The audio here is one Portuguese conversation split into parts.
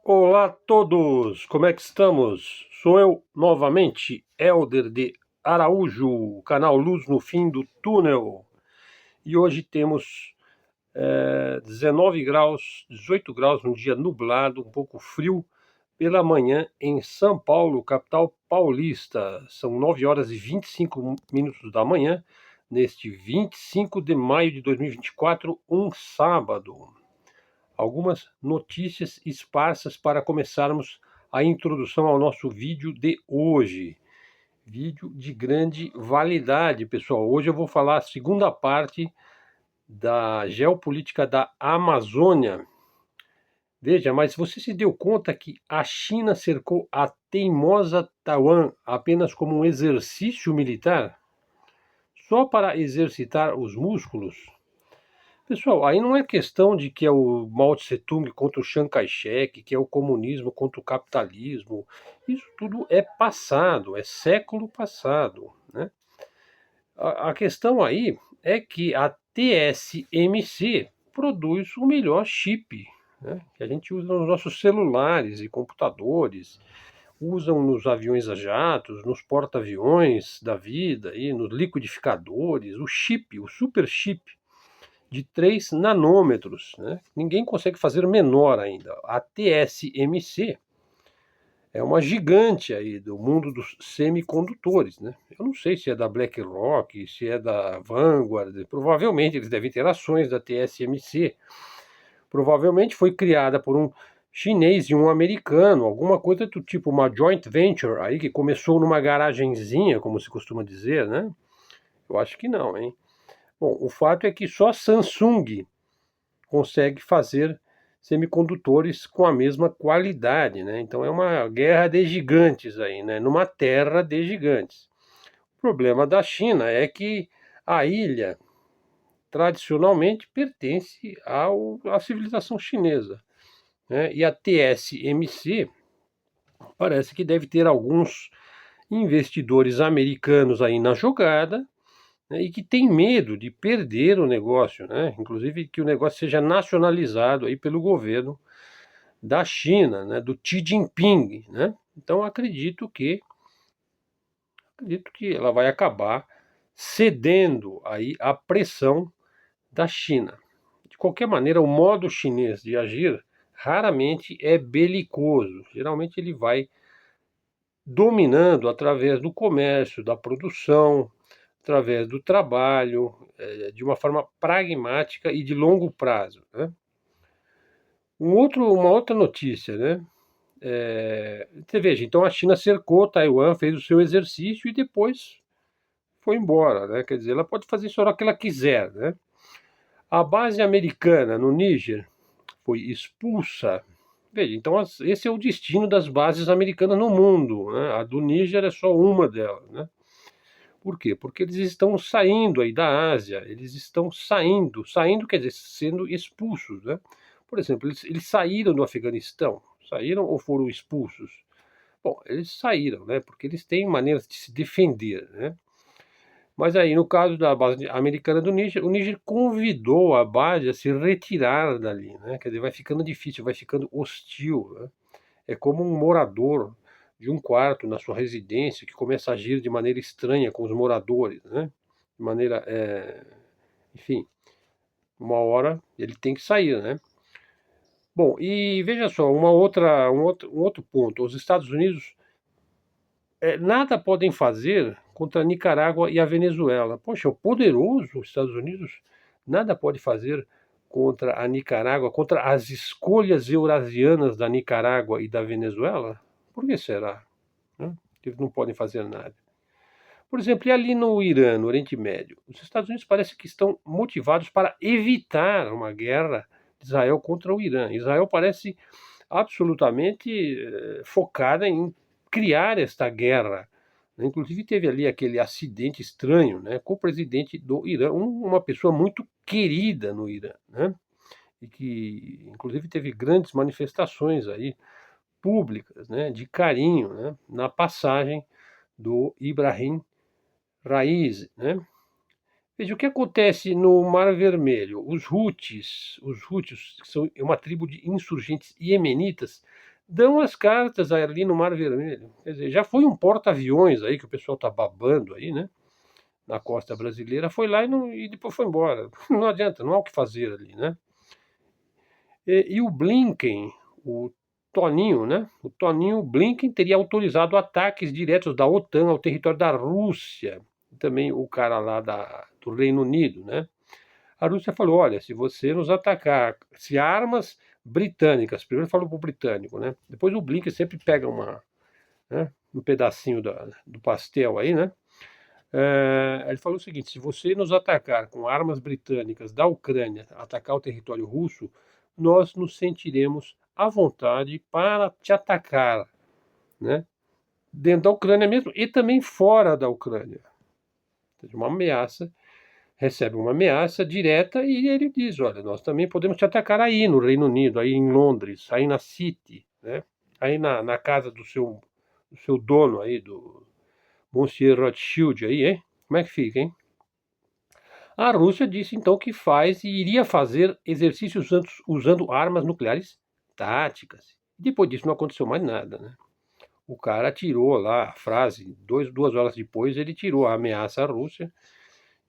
Olá a todos, como é que estamos? Sou eu novamente, Helder de Araújo, canal Luz no Fim do Túnel. E hoje temos 19 graus, 18 graus, um dia nublado, um pouco frio, pela manhã em São Paulo, capital paulista. São 9 horas e 25 minutos da manhã, neste 25 de maio de 2024, um sábado. Algumas notícias esparsas para começarmos a introdução ao nosso vídeo de hoje. Vídeo de grande validade, pessoal. Hoje eu vou falar a segunda parte da geopolítica da Amazônia. Veja, mas você se deu conta que a China cercou a teimosa Taiwan apenas como um exercício militar? Só para exercitar os músculos? Pessoal, aí não é questão de que é o Mao Tse Tung contra o Chiang Kai-shek, que é o comunismo contra o capitalismo. Isso tudo é passado, é século passado, né? A questão aí é que a TSMC produz o melhor chip, né, que a gente usa nos nossos celulares e computadores, usam nos aviões a jatos, nos porta-aviões da vida, e nos liquidificadores, o chip, o super chip de 3 nanômetros, né? Ninguém consegue fazer menor ainda. A TSMC é uma gigante aí do mundo dos semicondutores, né? Eu não sei se é da BlackRock, se é da Vanguard, provavelmente eles devem ter ações da TSMC. Provavelmente foi criada por um chinês e um americano, alguma coisa do tipo, uma joint venture aí que começou numa garagenzinha, como se costuma dizer, né? Eu acho que não, hein? Bom, o fato é que só a Samsung consegue fazer semicondutores com a mesma qualidade, né? Então é uma guerra de gigantes aí, né? Numa terra de gigantes. O problema da China é que a ilha tradicionalmente pertence à civilização chinesa, né? E a TSMC parece que deve ter alguns investidores americanos aí na jogada, né, e que tem medo de perder o negócio, né? Inclusive que o negócio seja nacionalizado aí pelo governo da China, né, do Xi Jinping, né? Então acredito que ela vai acabar cedendo aí à pressão da China. De qualquer maneira, o modo chinês de agir raramente é belicoso. Geralmente ele vai dominando através do comércio, da produção, através do trabalho, de uma forma pragmática e de longo prazo, né? Uma outra notícia, né? Você veja, então a China cercou Taiwan, fez o seu exercício e depois foi embora, né? Quer dizer, ela pode fazer isso a hora que ela quiser, né? A base americana no Níger foi expulsa. Veja, então esse é o destino das bases americanas no mundo, né? A do Níger é só uma delas, né? Por quê? Porque eles estão saindo aí da Ásia, eles estão saindo quer dizer, sendo expulsos, né? Por exemplo, eles saíram do Afeganistão, saíram ou foram expulsos? Bom, eles saíram, né? Porque eles têm maneiras de se defender, né? Mas aí, no caso da base americana do Níger, o Níger convidou a base a se retirar dali, né? Quer dizer, vai ficando difícil, vai ficando hostil, né? É como um morador de um quarto na sua residência que começa a agir de maneira estranha com os moradores, né? De maneira, enfim, uma hora ele tem que sair, né? Bom, e veja só, um outro ponto. Os Estados Unidos nada podem fazer contra a Nicarágua e a Venezuela. Poxa, o poderoso Estados Unidos nada pode fazer contra a Nicarágua, contra as escolhas eurasianas da Nicarágua e da Venezuela? Por que será? Né? Eles não podem fazer nada. Por exemplo, e ali no Irã, no Oriente Médio, os Estados Unidos parece que estão motivados para evitar uma guerra de Israel contra o Irã. Israel parece absolutamente focada em criar esta guerra. Inclusive teve ali aquele acidente estranho, né, com o presidente do Irã, uma pessoa muito querida no Irã, né, e que inclusive teve grandes manifestações aí públicas, né, de carinho, né, na passagem do Ibrahim Raisi, né. Veja, o que acontece no Mar Vermelho? Os Houthis, que são uma tribo de insurgentes iemenitas, dão as cartas ali no Mar Vermelho. Quer dizer, já foi um porta-aviões aí que o pessoal está babando aí, né? Na costa brasileira, foi lá e depois foi embora. Não adianta, não há o que fazer ali, né? E o Blinken, o Toninho, né? O Toninho Blinken teria autorizado ataques diretos da OTAN ao território da Rússia. Também o cara lá do Reino Unido, né? A Rússia falou, olha, se você nos atacar, se armas britânicas, primeiro falou para o britânico, né? Depois o Blinken sempre pega um pedacinho do pastel aí, né? Ele falou o seguinte: se você nos atacar com armas britânicas da Ucrânia, atacar o território russo, nós nos sentiremos à vontade para te atacar, né? Dentro da Ucrânia mesmo e também fora da Ucrânia. Uma ameaça, recebe uma ameaça direta e ele diz: olha, nós também podemos te atacar aí no Reino Unido, aí em Londres, aí na City, né? Aí na casa do seu dono aí, do Monsieur Rothschild aí, hein? Como é que fica, hein? A Rússia disse então que faz e iria fazer exercícios usando armas nucleares táticas. Depois disso não aconteceu mais nada, né? O cara tirou lá a frase, 2 horas depois ele tirou a ameaça à Rússia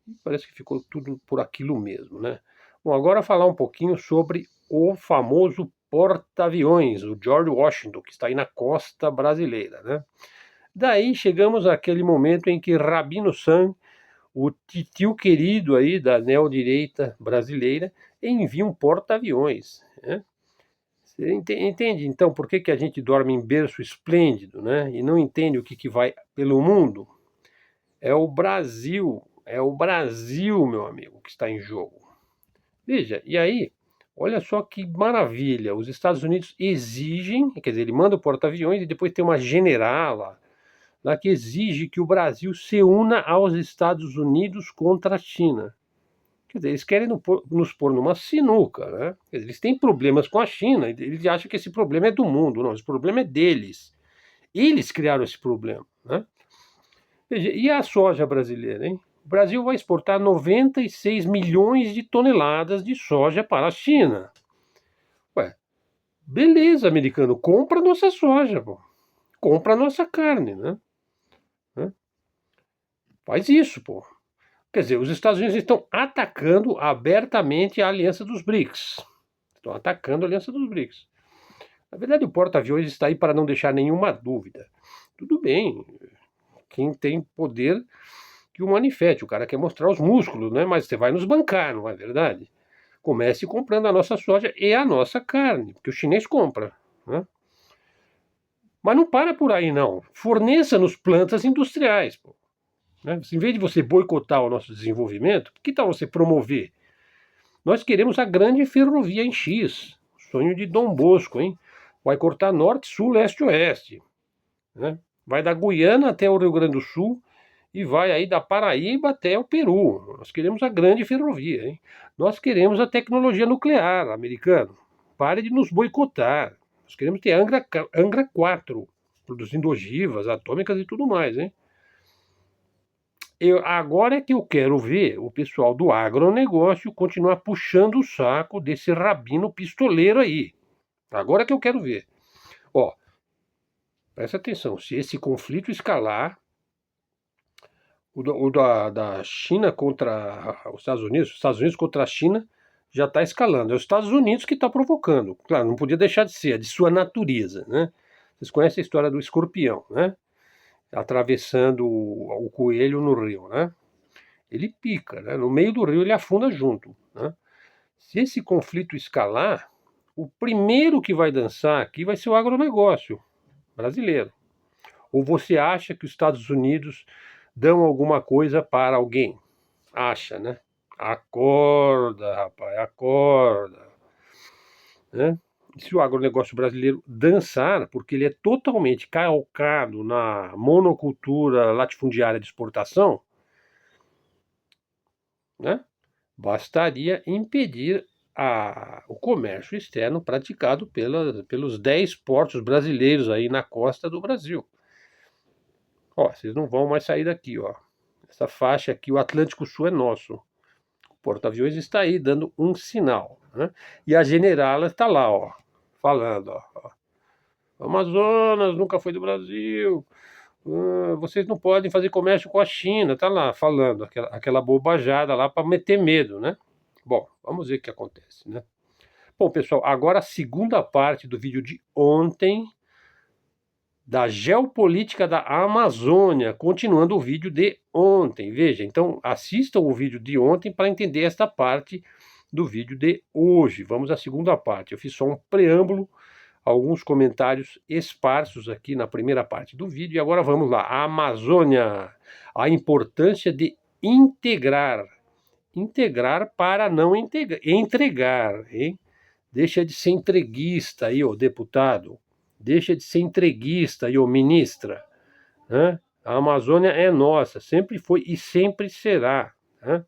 e parece que ficou tudo por aquilo mesmo, né? Bom, agora falar um pouquinho sobre o famoso porta-aviões, o George Washington, que está aí na costa brasileira, né? Daí chegamos àquele momento em que Rabino San, o titio querido aí da neodireita brasileira, envia um porta-aviões, né? Você entende então por que a gente dorme em berço esplêndido, né? E não entende o que vai pelo mundo? É o Brasil, meu amigo, que está em jogo. Veja, e aí, olha só que maravilha, os Estados Unidos exigem, quer dizer, ele manda o porta-aviões e depois tem uma generala lá que exige que o Brasil se una aos Estados Unidos contra a China. Quer dizer, eles querem nos pôr numa sinuca, né? Quer dizer, eles têm problemas com a China, eles acham que esse problema é do mundo, não, esse problema é deles. Eles criaram esse problema, né? Veja, e a soja brasileira, hein? O Brasil vai exportar 96 milhões de toneladas de soja para a China. Ué, beleza, americano, compra nossa soja, pô. Compra nossa carne, né? Faz isso, pô. Quer dizer, os Estados Unidos estão atacando abertamente a aliança dos BRICS. Estão atacando a aliança dos BRICS. Na verdade, o porta-aviões está aí para não deixar nenhuma dúvida. Tudo bem, quem tem poder que o manifeste. O cara quer mostrar os músculos, né? Mas você vai nos bancar, não é verdade? Comece comprando a nossa soja e a nossa carne, porque o chinês compra, né? Mas não para por aí, não. Forneça-nos plantas industriais, pô. Né? Em vez de você boicotar o nosso desenvolvimento, que tal você promover? Nós queremos a grande ferrovia em X, sonho de Dom Bosco, hein? Vai cortar norte, sul, leste, oeste, né? Vai da Guiana até o Rio Grande do Sul e vai aí da Paraíba até o Peru. Nós queremos a grande ferrovia, hein? Nós queremos a tecnologia nuclear, americano. Pare de nos boicotar. Nós queremos ter Angra 4, produzindo ogivas atômicas e tudo mais, hein? Agora é que eu quero ver o pessoal do agronegócio continuar puxando o saco desse rabino pistoleiro aí. Agora é que eu quero ver. Ó, presta atenção, se esse conflito escalar, da China contra os Estados Unidos contra a China já está escalando. É os Estados Unidos que está provocando. Claro, não podia deixar de ser, é de sua natureza, né? Vocês conhecem a história do escorpião, né? Atravessando o coelho no rio, né? Ele pica, né? No meio do rio ele afunda junto, né? Se esse conflito escalar, o primeiro que vai dançar aqui vai ser o agronegócio brasileiro. Ou você acha que os Estados Unidos dão alguma coisa para alguém? Acha, né? Acorda, rapaz, acorda. Né? Se o agronegócio brasileiro dançar, porque ele é totalmente calcado na monocultura latifundiária de exportação, né? Bastaria impedir o comércio externo praticado pelos 10 portos brasileiros aí na costa do Brasil. Ó, vocês não vão mais sair daqui, ó. Essa faixa aqui, o Atlântico Sul é nosso. O porta-aviões está aí dando um sinal, né? E a generala está lá, ó, falando, ó. Amazonas nunca foi do Brasil, vocês não podem fazer comércio com a China, tá lá falando aquela bobajada lá para meter medo, né? Bom, vamos ver o que acontece, né? Bom, pessoal, agora a segunda parte do vídeo de ontem, da geopolítica da Amazônia, continuando o vídeo de ontem. Veja, então assistam o vídeo de ontem para entender esta parte do vídeo de hoje. Vamos à segunda parte. Eu fiz só um preâmbulo, alguns comentários esparsos aqui na primeira parte do vídeo. E agora vamos lá. A Amazônia, a importância de integrar. Integrar para não entregar, hein? Deixa de ser entreguista aí, ô deputado. Deixa de ser entreguista aí, ô ministra. Né? A Amazônia é nossa, sempre foi e sempre será. Né?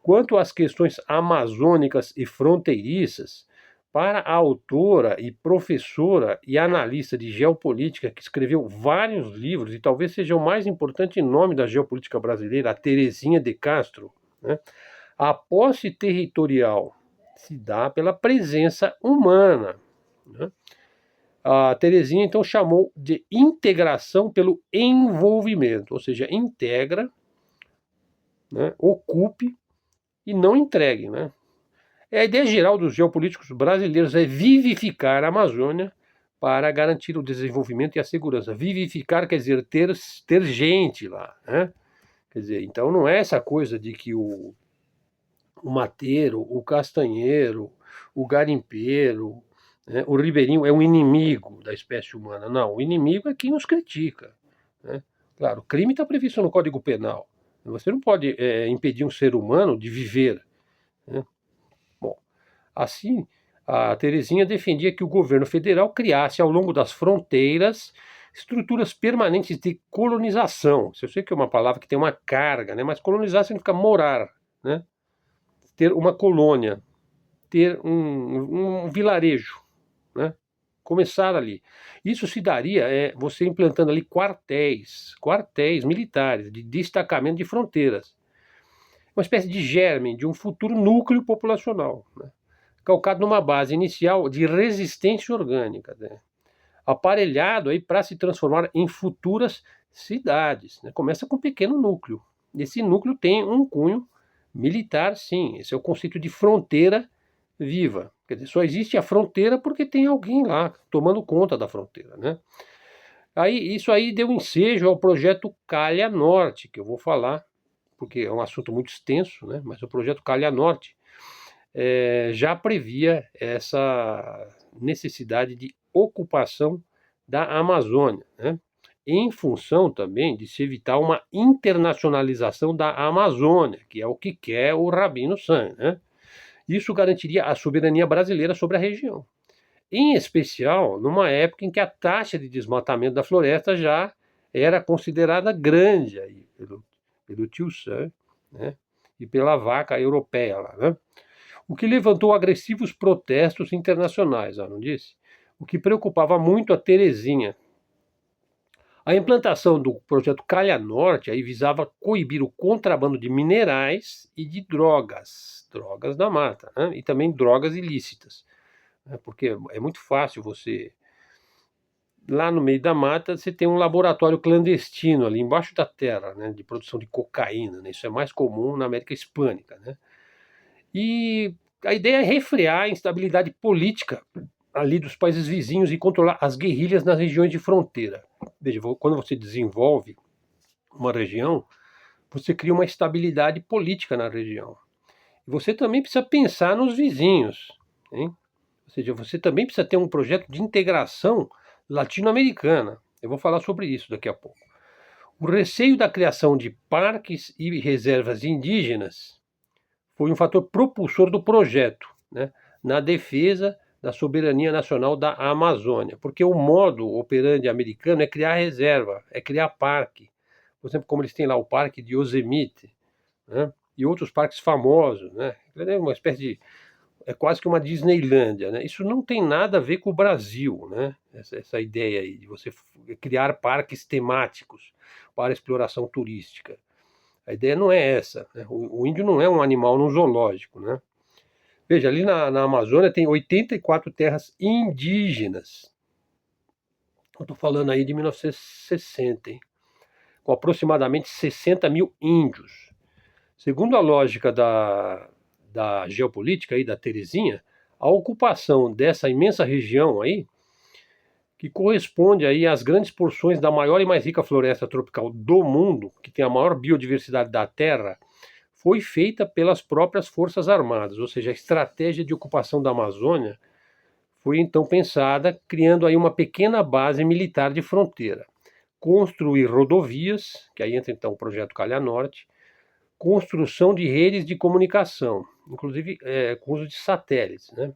Quanto às questões amazônicas e fronteiriças, para a autora e professora e analista de geopolítica que escreveu vários livros, e talvez seja o mais importante nome da geopolítica brasileira, a Terezinha de Castro, né? A posse territorial se dá pela presença humana, né? A Terezinha então chamou de integração pelo envolvimento, ou seja, integra, né, ocupe e não entregue, né? A ideia geral dos geopolíticos brasileiros é vivificar a Amazônia para garantir o desenvolvimento e a segurança. Vivificar quer dizer ter gente lá, né? Quer dizer, então não é essa coisa de que o mateiro, o castanheiro, o garimpeiro, né, o ribeirinho é um inimigo da espécie humana. Não, o inimigo é quem nos critica, né? Claro, o crime está previsto no Código Penal. Você não pode impedir um ser humano de viver, né? Bom, assim, a Terezinha defendia que o governo federal criasse ao longo das fronteiras estruturas permanentes de colonização. Eu sei que é uma palavra que tem uma carga, né? Mas colonizar significa morar, né? Ter uma colônia, ter um vilarejo, né? Começar ali. Isso se daria você implantando ali quartéis militares de destacamento de fronteiras. Uma espécie de germe de um futuro núcleo populacional, né? Calcado numa base inicial de resistência orgânica, né? Aparelhado aí para se transformar em futuras cidades, né? Começa com um pequeno núcleo. Esse núcleo tem um cunho militar, sim. Esse é o conceito de fronteira viva. Quer dizer, só existe a fronteira porque tem alguém lá tomando conta da fronteira, né? Isso aí deu ensejo ao projeto Calha Norte, que eu vou falar, porque é um assunto muito extenso, né? Mas o projeto Calha Norte já previa essa necessidade de ocupação da Amazônia, né? Em função também de se evitar uma internacionalização da Amazônia, que é o que quer o Rabino San, né? Isso garantiria a soberania brasileira sobre a região, em especial numa época em que a taxa de desmatamento da floresta já era considerada grande aí pelo tio Sam, né? E pela vaca europeia lá, né? O que levantou agressivos protestos internacionais, não disse? O que preocupava muito a Terezinha. A implantação do projeto Calha Norte aí visava coibir o contrabando de minerais e de drogas da mata, né? E também drogas ilícitas, né? Porque é muito fácil você, lá no meio da mata, você tem um laboratório clandestino ali embaixo da terra, né, de produção de cocaína, né? Isso é mais comum na América Hispânica, né? E a ideia é refrear a instabilidade política ali dos países vizinhos e controlar as guerrilhas nas regiões de fronteira. Veja, quando você desenvolve uma região, você cria uma estabilidade política na região. Você também precisa pensar nos vizinhos, hein? Ou seja, você também precisa ter um projeto de integração latino-americana. Eu vou falar sobre isso daqui a pouco. O receio da criação de parques e reservas indígenas foi um fator propulsor do projeto, né, na defesa da soberania nacional da Amazônia, porque o modo operandi americano é criar reserva, é criar parque. Por exemplo, como eles têm lá o Parque de Yosemite, né, e outros parques famosos, né, é uma espécie de, é quase que uma Disneylândia, né? Isso não tem nada a ver com o Brasil, né? Essa ideia aí de você criar parques temáticos para exploração turística. A ideia não é essa, né? O índio não é um animal no zoológico, né? Veja, ali na Amazônia tem 84 terras indígenas. Eu estou falando aí de 1960, hein? Com aproximadamente 60 mil índios. Segundo a lógica da geopolítica aí, da Terezinha, a ocupação dessa imensa região aí, que corresponde aí às grandes porções da maior e mais rica floresta tropical do mundo, que tem a maior biodiversidade da Terra, foi feita pelas próprias Forças Armadas, ou seja, a estratégia de ocupação da Amazônia foi então pensada criando aí uma pequena base militar de fronteira, construir rodovias, que aí entra então o projeto Calha Norte, construção de redes de comunicação, inclusive com uso de satélites, né?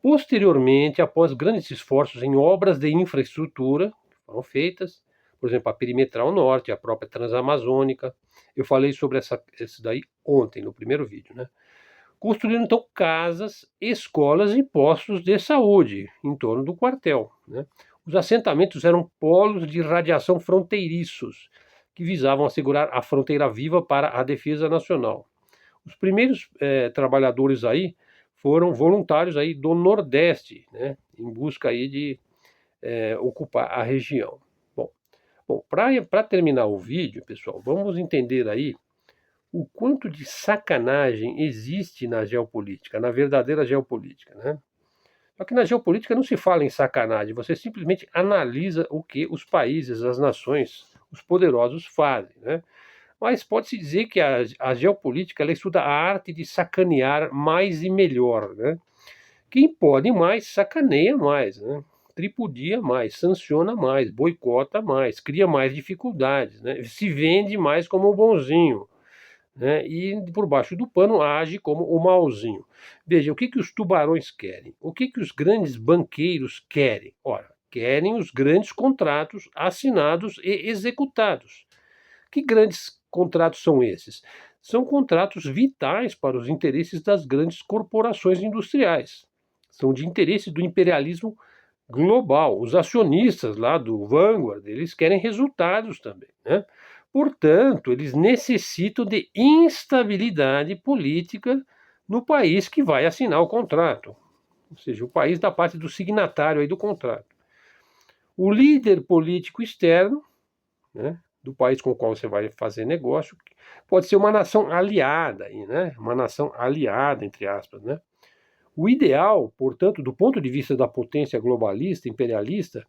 Posteriormente, após grandes esforços em obras de infraestrutura que foram feitas, por exemplo, a Perimetral Norte, a própria Transamazônica, eu falei sobre esse daí ontem, no primeiro vídeo, né? Construíram então casas, escolas e postos de saúde em torno do quartel, né? Os assentamentos eram polos de radiação fronteiriços, que visavam assegurar a fronteira viva para a defesa nacional. Os primeiros trabalhadores aí foram voluntários aí do Nordeste, né, em busca aí de ocupar a região. Bom, para terminar o vídeo, pessoal, vamos entender aí o quanto de sacanagem existe na geopolítica, na verdadeira geopolítica, né? Só que na geopolítica não se fala em sacanagem, você simplesmente analisa o que os países, as nações, os poderosos fazem, né? Mas pode-se dizer que a geopolítica ela estuda a arte de sacanear mais e melhor, né? Quem pode mais, sacaneia mais, né? Tripudia mais, sanciona mais, boicota mais, cria mais dificuldades, né? Se vende mais como o bonzinho, né? E por baixo do pano age como o malzinho. Veja, o que os tubarões querem? O que os grandes banqueiros querem? Ora, querem os grandes contratos assinados e executados. Que grandes contratos são esses? São contratos vitais para os interesses das grandes corporações industriais. São de interesse do imperialismo global. Os acionistas lá do Vanguard, eles querem resultados também, né? Portanto, eles necessitam de instabilidade política no país que vai assinar o contrato. Ou seja, o país da parte do signatário aí do contrato. O líder político externo, né, do país com o qual você vai fazer negócio, pode ser uma nação aliada, né? Uma nação aliada, entre aspas, né? O ideal, portanto, do ponto de vista da potência globalista, imperialista,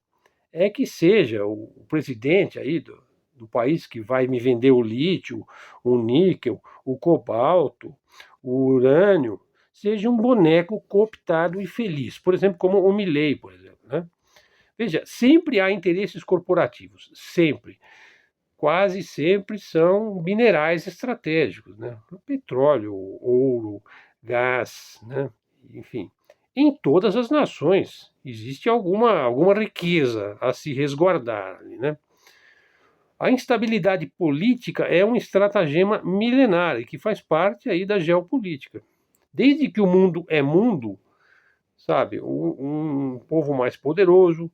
é que seja o presidente aí do país que vai me vender o lítio, o níquel, o cobalto, o urânio, seja um boneco cooptado e feliz. Por exemplo, como o Milei, por exemplo, né? Veja, sempre há interesses corporativos, sempre. Quase sempre são minerais estratégicos, né? Petróleo, ouro, gás, né? Enfim, em todas as nações existe alguma riqueza a se resguardar, né? A instabilidade política é um estratagema milenar e que faz parte aí da geopolítica. Desde que o mundo é mundo, sabe, um povo mais poderoso,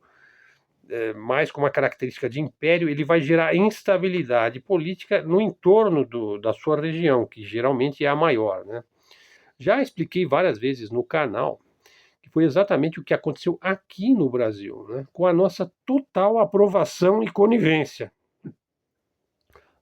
mais com uma característica de império, ele vai gerar instabilidade política no entorno da sua região, que geralmente é a maior, né? Já expliquei várias vezes no canal que foi exatamente o que aconteceu aqui no Brasil, né? Com a nossa total aprovação e conivência.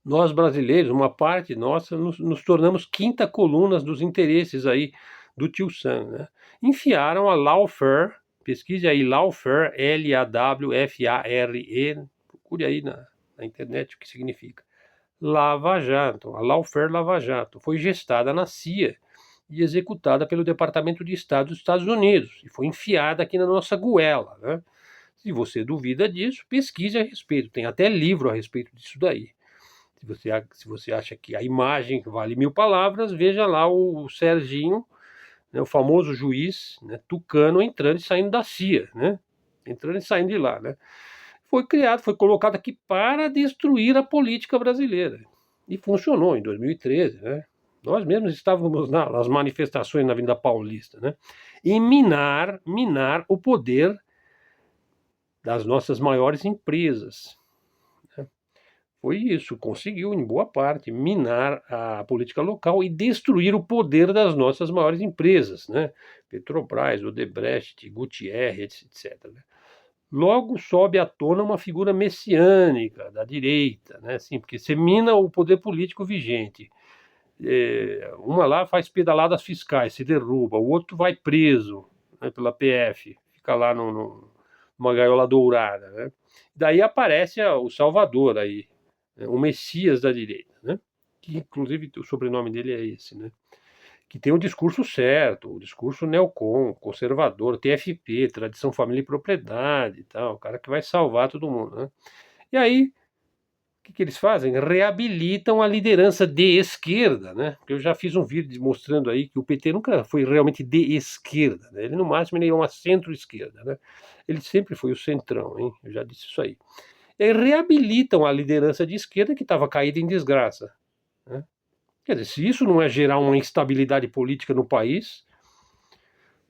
Nós brasileiros, uma parte nossa, nos tornamos quinta coluna dos interesses aí do tio Sam, né? Enfiaram a lawfare, pesquise aí lawfare, Lawfare, procure aí na internet o que significa. Lava Jato, a lawfare Lava Jato, foi gestada na CIA e executada pelo Departamento de Estado dos Estados Unidos e foi enfiada aqui na nossa goela, né? Se você duvida disso, pesquise a respeito, tem até livro a respeito disso daí. Se você acha que a imagem vale mil palavras, veja lá o Serginho, né, o famoso juiz, né, tucano, entrando e saindo da CIA, né? Entrando e saindo de lá, né? Foi criado, foi colocado aqui para destruir a política brasileira. E funcionou em 2013, né? Nós mesmos estávamos nas manifestações na Avenida Paulista, né? E minar o poder das nossas maiores empresas. Foi isso, conseguiu, em boa parte, minar a política local e destruir o poder das nossas maiores empresas, né? Petrobras, Odebrecht, Gutierrez, etc. logo sobe à tona uma figura messiânica da direita, né? Assim, porque você mina o poder político vigente. Uma lá faz pedaladas fiscais, se derruba, o outro vai preso, né, pela PF, fica lá numa gaiola dourada, né? Daí aparece o Salvador aí, né, o Messias da direita, né? Que inclusive o sobrenome dele é esse, né? Que tem o discurso certo, o discurso neocon, conservador, TFP, tradição, família e propriedade e tal, o cara que vai salvar todo mundo, né? E aí que eles fazem? Reabilitam a liderança de esquerda, né? Eu já fiz um vídeo mostrando aí que o PT nunca foi realmente de esquerda, né? Ele no máximo ele é uma centro-esquerda, né? Ele sempre foi o centrão, hein? Eu já disse isso aí. E aí reabilitam a liderança de esquerda que estava caída em desgraça, né? Quer dizer, se isso não é gerar uma instabilidade política no país,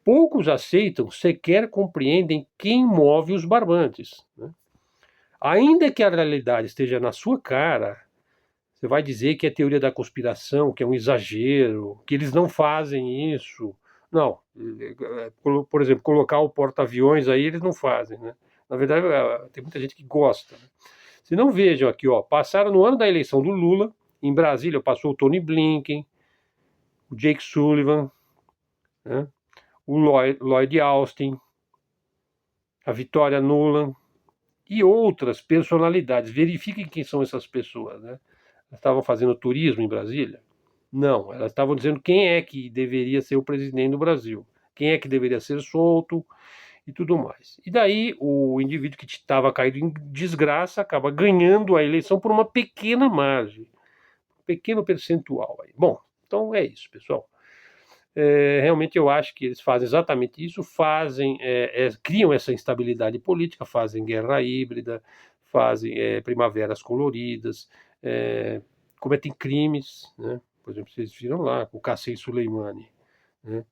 poucos aceitam, sequer compreendem quem move os barbantes, né? Ainda que a realidade esteja na sua cara, você vai dizer que é teoria da conspiração, que é um exagero, que eles não fazem isso. Não. Por exemplo, colocar o porta-aviões aí, eles não fazem, né? Na verdade, tem muita gente que gosta, né? Se não vejam aqui, ó, passaram no ano da eleição do Lula, em Brasília passou o Tony Blinken, o Jake Sullivan, né? O Lloyd Austin, a Vitória Nuland e outras personalidades. Verifiquem quem são essas pessoas, né? Elas estavam fazendo turismo em Brasília? Não, elas estavam dizendo quem é que deveria ser o presidente do Brasil, quem é que deveria ser solto e tudo mais. E daí o indivíduo que estava caído em desgraça acaba ganhando a eleição por uma pequena margem, um pequeno percentual. Aí. Bom, então é isso, pessoal. Realmente eu acho que eles fazem exatamente isso, criam essa instabilidade política, fazem guerra híbrida, fazem primaveras coloridas, cometem crimes, né? Por exemplo, vocês viram lá o Qasem Soleimani, né?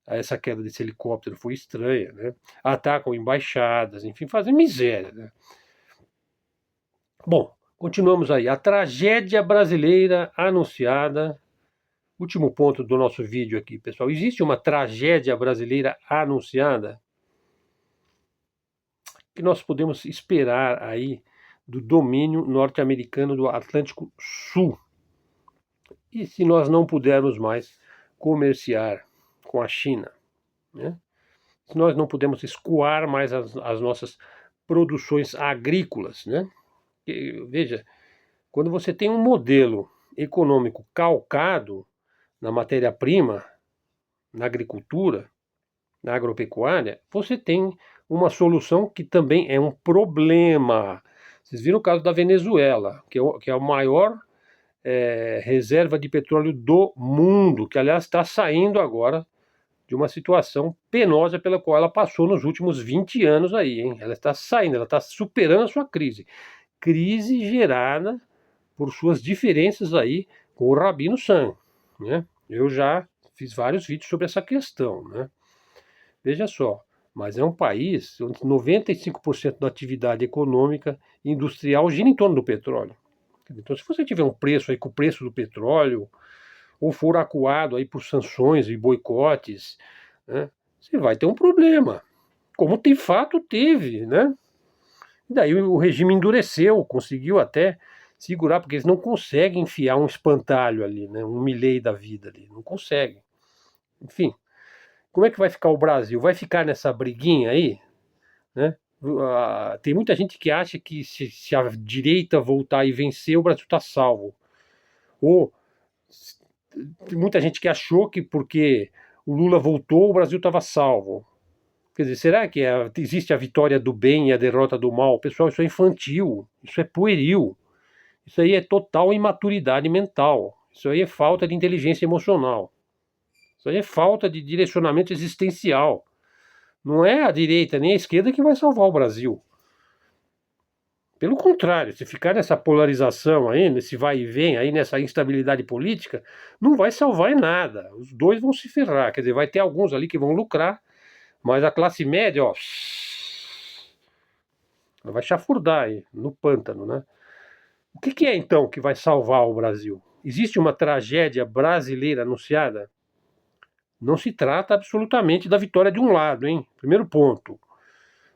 Essa queda desse helicóptero foi estranha, né? Atacam embaixadas, enfim, fazem miséria, né? Bom, continuamos aí. A tragédia brasileira anunciada. Último ponto do nosso vídeo aqui, pessoal. Existe uma tragédia brasileira anunciada? O que nós podemos esperar aí do domínio norte-americano do Atlântico Sul? E se nós não pudermos mais comerciar com a China, né? Se nós não pudermos escoar mais as nossas produções agrícolas, né? Veja, quando você tem um modelo econômico calcado na matéria-prima, na agricultura, na agropecuária, você tem uma solução que também é um problema. Vocês viram o caso da Venezuela, que é a maior reserva de petróleo do mundo, que aliás está saindo agora de uma situação penosa pela qual ela passou nos últimos 20 anos aí, hein? Ela está saindo, ela está superando a sua crise. Crise gerada por suas diferenças aí com o Rabino San, né? Eu já fiz vários vídeos sobre essa questão, né? Veja só, mas é um país onde 95% da atividade econômica e industrial gira em torno do petróleo. Então, se você tiver um preço aí com o preço do petróleo, ou for acuado aí por sanções e boicotes, né, você vai ter um problema. Como de fato teve, né? E daí o regime endureceu, conseguiu até segurar, porque eles não conseguem enfiar um espantalho ali, né? Um Milei da vida ali, não conseguem. Enfim, como é que vai ficar o Brasil? Vai ficar nessa briguinha aí, né? Tem muita gente que acha que se a direita voltar e vencer, o Brasil está salvo. Ou tem muita gente que achou que porque o Lula voltou, o Brasil estava salvo. Quer dizer, será que existe a vitória do bem e a derrota do mal? Pessoal, isso é infantil, isso é pueril, isso aí é total imaturidade mental, isso aí é falta de inteligência emocional, isso aí é falta de direcionamento existencial. Não é a direita nem a esquerda que vai salvar o Brasil. Pelo contrário, se ficar nessa polarização aí, nesse vai e vem, aí nessa instabilidade política, não vai salvar em nada. Os dois vão se ferrar. Quer dizer, vai ter alguns ali que vão lucrar, mas a classe média, ó, vai chafurdar aí no pântano, né? O que é então que vai salvar o Brasil? Existe uma tragédia brasileira anunciada? Não se trata absolutamente da vitória de um lado, hein? Primeiro ponto.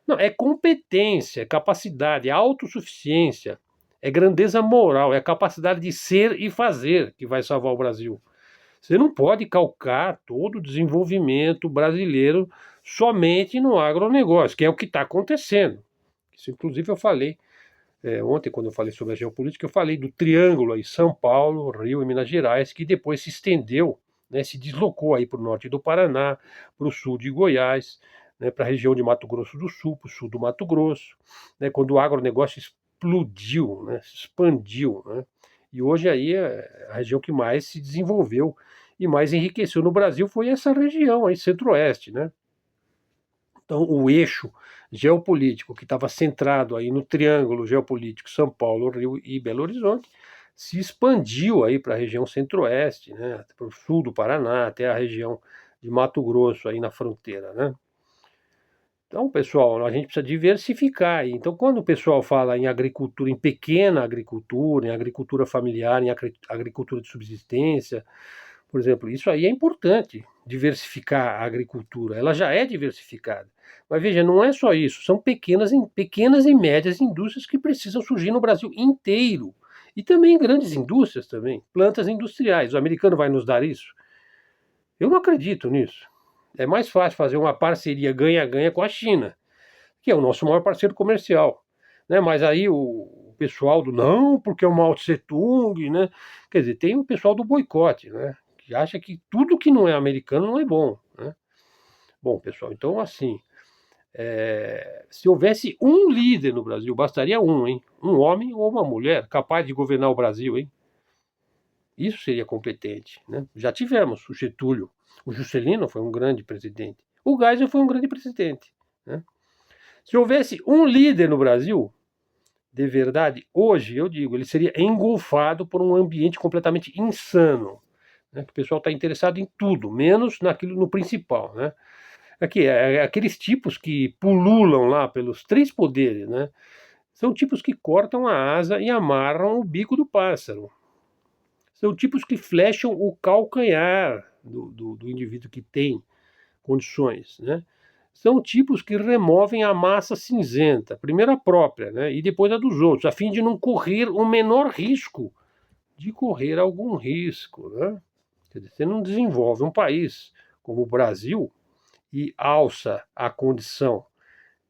Não, é competência, é capacidade, é autossuficiência, é grandeza moral, é a capacidade de ser e fazer que vai salvar o Brasil. Você não pode calcar todo o desenvolvimento brasileiro somente no agronegócio, que é o que está acontecendo. Isso, inclusive, eu falei ontem, quando eu falei sobre a geopolítica, eu falei do triângulo aí, São Paulo, Rio e Minas Gerais, que depois se estendeu, né, se deslocou aí para o norte do Paraná, para o sul de Goiás, né, para a região de Mato Grosso do Sul, para o sul do Mato Grosso, né, quando o agronegócio explodiu, né, se expandiu, né, e hoje aí a região que mais se desenvolveu e mais enriqueceu no Brasil foi essa região aí, centro-oeste, né. Então, o eixo geopolítico que estava centrado aí no triângulo geopolítico São Paulo, Rio e Belo Horizonte, se expandiu aí para a região centro-oeste, né, para o sul do Paraná, até a região de Mato Grosso, aí na fronteira, né? Então, pessoal, a gente precisa diversificar. Então, quando o pessoal fala em agricultura, em pequena agricultura, em agricultura familiar, em agricultura de subsistência, por exemplo, isso aí é importante, diversificar a agricultura. Ela já é diversificada. Mas veja, não é só isso, são pequenas e médias indústrias que precisam surgir no Brasil inteiro. E também grandes indústrias também, plantas industriais. O americano vai nos dar isso? Eu não acredito nisso. É mais fácil fazer uma parceria ganha-ganha com a China, que é o nosso maior parceiro comercial. Né? Mas aí o pessoal do não, porque é o Mao Tse Tung, né? Quer dizer, tem o pessoal do boicote, né? Que acha que tudo que não é americano não é bom. Né? Bom, pessoal, então assim, se houvesse um líder no Brasil, bastaria um, hein? Um homem ou uma mulher capaz de governar o Brasil, hein? Isso seria competente, né? Já tivemos o Getúlio, o Juscelino foi um grande presidente, o Geisel foi um grande presidente, né? Se houvesse um líder no Brasil, de verdade, hoje eu digo, ele seria engolfado por um ambiente completamente insano, né? Que o pessoal está interessado em tudo, menos naquilo no principal, né? Aqui, aqueles tipos que pululam lá pelos três poderes, né? São tipos que cortam a asa e amarram o bico do pássaro. São tipos que flecham o calcanhar do indivíduo que tem condições, né? São tipos que removem a massa cinzenta, primeiro a própria, né? E depois a dos outros, a fim de não correr o menor risco de correr algum risco, né? Quer dizer, você não desenvolve um país como o Brasil e alça a condição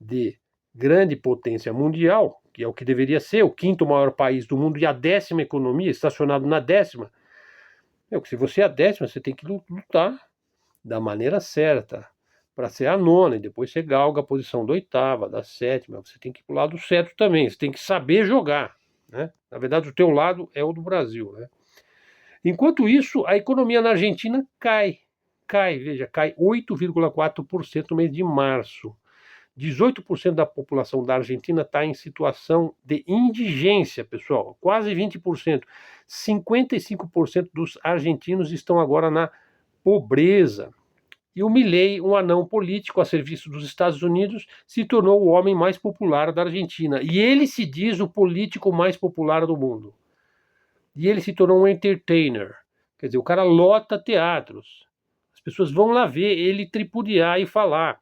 de grande potência mundial, que é o que deveria ser, o quinto maior país do mundo e a 10ª economia, estacionado na 10ª. Se você é a 10ª, você tem que lutar da maneira certa para ser a 9ª, e depois você galga a posição da 8ª, da 7ª, você tem que ir para o lado certo também, você tem que saber jogar, né? Na verdade, o teu lado é o do Brasil, né? Enquanto isso, a economia na Argentina cai 8,4% no mês de março. 18% da população da Argentina está em situação de indigência, pessoal, quase 20%. 55% dos argentinos estão agora na pobreza. E o Milei, um anão político a serviço dos Estados Unidos, se tornou o homem mais popular da Argentina. E ele se diz o político mais popular do mundo. E ele se tornou um entertainer. Quer dizer, o cara lota teatros. As pessoas vão lá ver ele tripudiar e falar,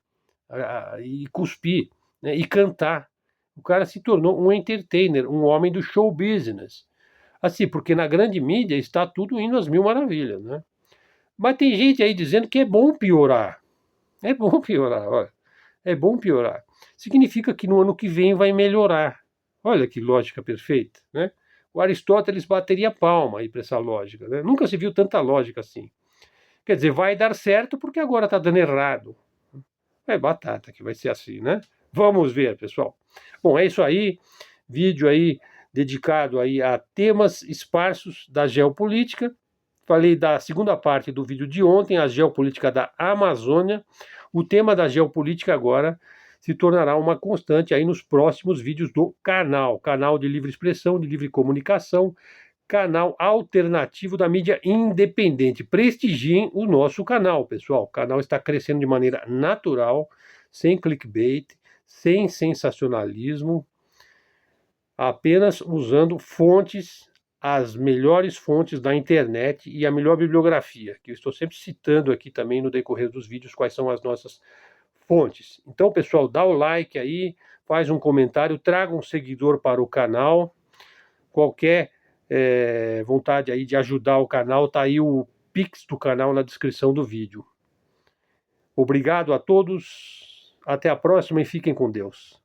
e cuspir, né, e cantar. O cara se tornou um entertainer, um homem do show business. Assim, porque na grande mídia está tudo indo às mil maravilhas, né? Mas tem gente aí dizendo que é bom piorar. É bom piorar, olha. É bom piorar. Significa que no ano que vem vai melhorar. Olha que lógica perfeita, né? O Aristóteles bateria palma aí para essa lógica, né? Nunca se viu tanta lógica assim. Quer dizer, vai dar certo porque agora está dando errado. É batata que vai ser assim, né? Vamos ver, pessoal. Bom, é isso aí. Vídeo aí dedicado aí a temas esparsos da geopolítica. Falei da segunda parte do vídeo de ontem, a geopolítica da Amazônia. O tema da geopolítica agora se tornará uma constante aí nos próximos vídeos do canal. Canal de livre expressão, de livre comunicação, canal alternativo da mídia independente. Prestigiem o nosso canal, pessoal. O canal está crescendo de maneira natural, sem clickbait, sem sensacionalismo, apenas usando fontes, as melhores fontes da internet e a melhor bibliografia, que eu estou sempre citando aqui também no decorrer dos vídeos, quais são as nossas fontes. Então, pessoal, dá o like aí, faz um comentário, traga um seguidor para o canal. Qualquer vontade aí de ajudar o canal, tá aí o Pix do canal na descrição do vídeo. Obrigado a todos, até a próxima e fiquem com Deus.